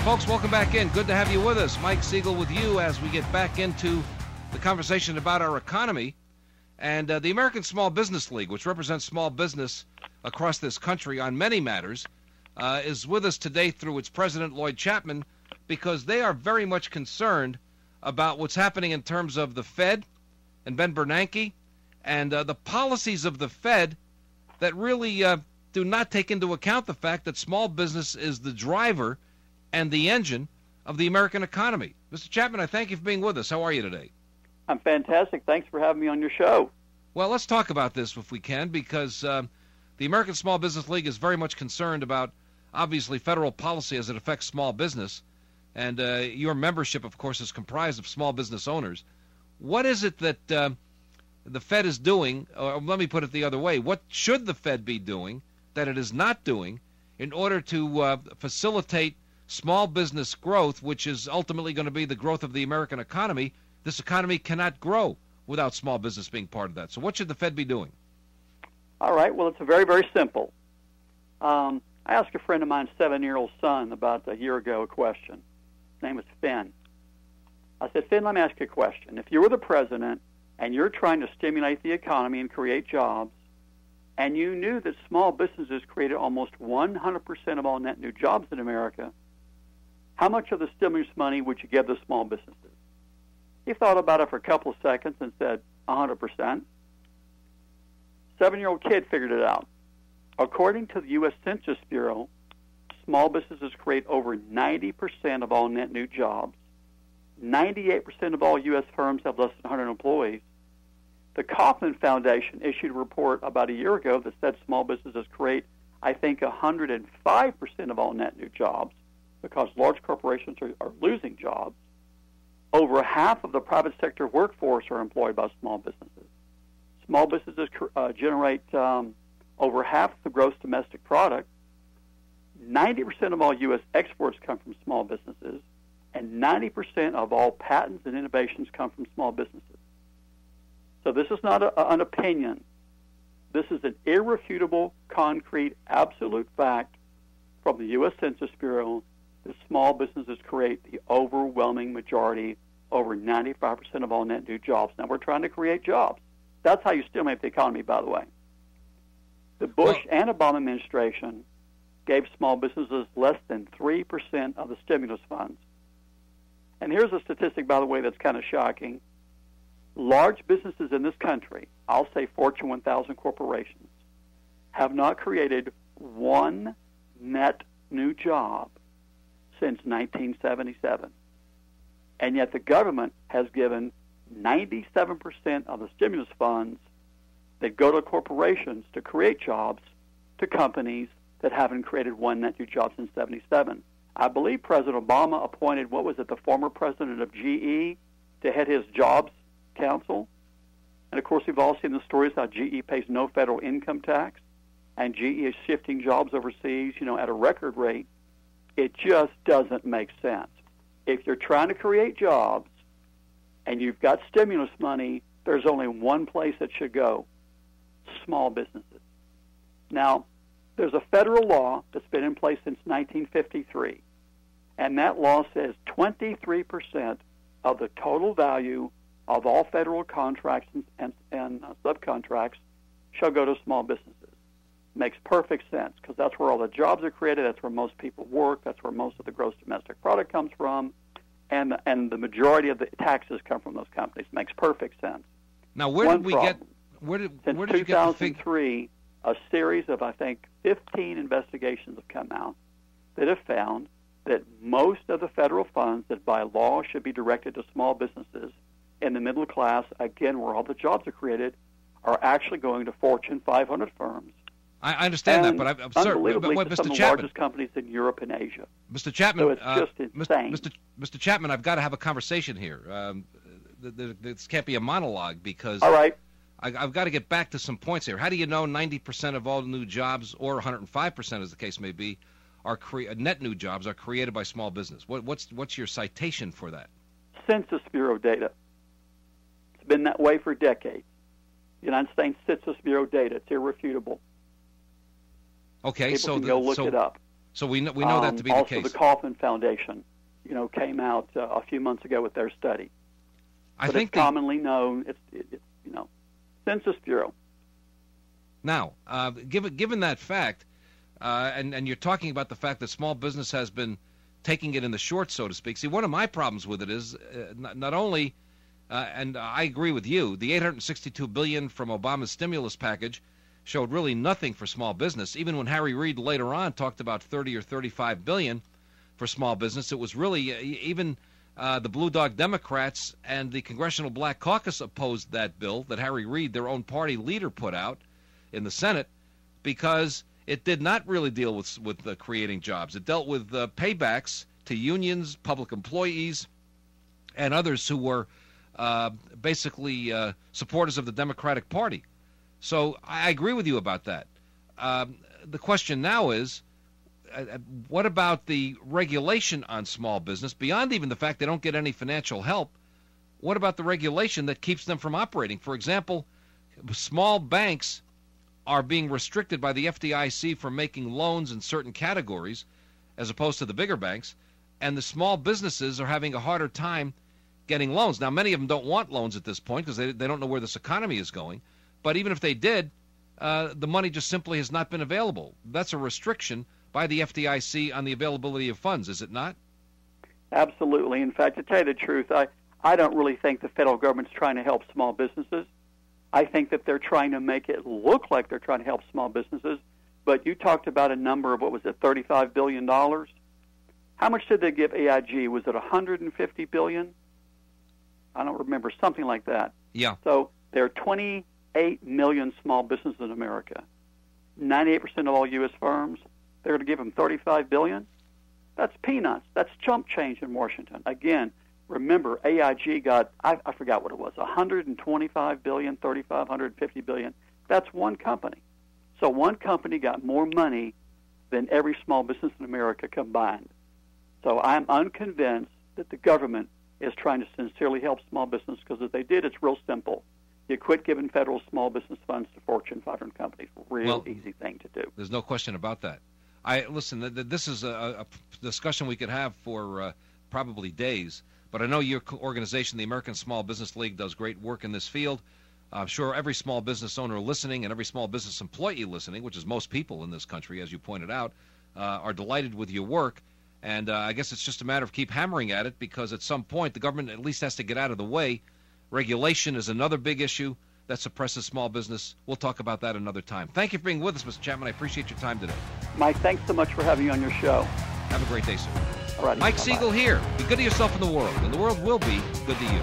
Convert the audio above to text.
folks, welcome back in. Good to have you with us. Mike Siegel with you as we get back into the conversation about our economy. And the American Small Business League, which represents small business across this country on many matters, is with us today through its president, Lloyd Chapman, because they are very much concerned about what's happening in terms of the Fed and Ben Bernanke and the policies of the Fed that really do not take into account the fact that small business is the driver and the engine of the American economy. Mr. Chapman, I thank you for being with us. How are you today? I'm fantastic. Thanks for having me on your show. Well, let's talk about this if we can, because the American Small Business League is very much concerned about, obviously, federal policy as it affects small business. And your membership, of course, is comprised of small business owners. What is it that the Fed is doing, or let me put it the other way, what should the Fed be doing that it is not doing in order to facilitate small business growth, which is ultimately going to be the growth of the American economy? This economy cannot grow without small business being part of that. So what should the Fed be doing? All right. Well, it's very, very simple. I asked a friend of mine's 7-year-old son about a year ago a question. His name was Finn. I said, Finn, let me ask you a question. If you were the president and you're trying to stimulate the economy and create jobs, and you knew that small businesses created almost 100% of all net new jobs in America, how much of the stimulus money would you give the small businesses? He thought about it for a couple of seconds and said, 100%. 7-year-old kid figured it out. According to the U.S. Census Bureau, small businesses create over 90% of all net new jobs. 98% of all U.S. firms have less than 100 employees. The Kauffman Foundation issued a report about a year ago that said small businesses create, I think, 105% of all net new jobs because large corporations are losing jobs. Over half of the private sector workforce are employed by small businesses. Small businesses generate over half the gross domestic product. 90% of all U.S. exports come from small businesses, and 90% of all patents and innovations come from small businesses. So this is not an opinion. This is an irrefutable, concrete, absolute fact from the U.S. Census Bureau that small businesses create the overwhelming majority, over 95% of all net new jobs. Now, we're trying to create jobs. That's how you stimulate the economy, by the way. The Bush and Obama administration gave small businesses less than 3% of the stimulus funds. And here's a statistic, by the way, that's kind of shocking. Large businesses in this country, I'll say Fortune 1000 corporations, have not created one net new job since 1977. And yet the government has given 97% of the stimulus funds that go to corporations to create jobs to companies that haven't created one net new job since 77. I believe President Obama appointed, the former president of GE to head his jobs council. And, of course, we've all seen the stories how GE pays no federal income tax, and GE is shifting jobs overseas, at a record rate. It just doesn't make sense. If you're trying to create jobs and you've got stimulus money, there's only one place it should go: small businesses. Now, there's a federal law that's been in place since 1953, and that law says 23% of the total value of all federal contracts and subcontracts shall go to small businesses. Makes perfect sense because that's where all the jobs are created, that's where most people work, that's where most of the gross domestic product comes from, and the majority of the taxes come from those companies. Makes perfect sense. Now, since 2003, a series of, I think, 15 investigations have come out that have found that most of the federal funds that by law should be directed to small businesses in the middle class, again, where all the jobs are created, are actually going to Fortune 500 firms. I understand that, but I'm sorry. Unbelievably, But some of the largest companies in Europe and Asia. Mr. Chapman, so it's just insane. Mr. Chapman, I've got to have a conversation here. This can't be a monologue because all right. I've got to get back to some points here. How do you know 90% of all new jobs, or 105%, as the case may be, are net new jobs are created by small business? What's your citation for that? Census Bureau data. It's been that way for decades. The United States Census Bureau data. It's irrefutable. Okay, People can go look it up. So we know that to be the case. Also, the Kauffman Foundation, came out a few months ago with their study. But it's commonly known. It's Census Bureau. Now, given that fact, and you're talking about the fact that small business has been taking it in the short, so to speak. See, one of my problems with it is not only, and I agree with you, the $862 billion from Obama's stimulus package showed really nothing for small business. Even when Harry Reid later on talked about 30 or 35 billion for small business, it was really even the Blue Dog Democrats and the Congressional Black Caucus opposed that bill that Harry Reid, their own party leader, put out in the Senate, because it did not really deal with creating jobs. It dealt with paybacks to unions, public employees, and others who were basically supporters of the Democratic Party. So I agree with you about that. The question now is, what about the regulation on small business, beyond even the fact they don't get any financial help? What about the regulation that keeps them from operating? For example, small banks are being restricted by the FDIC from making loans in certain categories as opposed to the bigger banks, and the small businesses are having a harder time getting loans. Now, many of them don't want loans at this point because they don't know where this economy is going, but even if they did, the money just simply has not been available. That's a restriction by the FDIC on the availability of funds, is it not? Absolutely. In fact, to tell you the truth, I don't really think the federal government's trying to help small businesses. I think that they're trying to make it look like they're trying to help small businesses. But you talked about a number of, $35 billion? How much did they give AIG? Was it $150 billion? I don't remember, something like that. Yeah. So there are 28 million small businesses in America. 98% of all U.S. firms, they're going to give them $35 billion? That's peanuts. That's chump change in Washington. Again, remember, AIG got, I forgot what it was, $125 billion, $35, $150 billion. That's one company. So one company got more money than every small business in America combined. So I'm unconvinced that the government is trying to sincerely help small business, because if they did, it's real simple. You quit giving federal small business funds to Fortune 500 companies. Real easy thing to do. There's no question about that. Listen, this is a discussion we could have for probably days. But I know your organization, the American Small Business League, does great work in this field. I'm sure every small business owner listening and every small business employee listening, which is most people in this country, as you pointed out, are delighted with your work. And I guess it's just a matter of keep hammering at it, because at some point the government at least has to get out of the way. Regulation is another big issue that suppresses small business. We'll talk about that another time. Thank you for being with us, Mr. Chapman. I appreciate your time today. Mike, thanks so much for having me on your show. Have a great day, sir. All right. Mike Siegel here. Be good to yourself and the world will be good to you.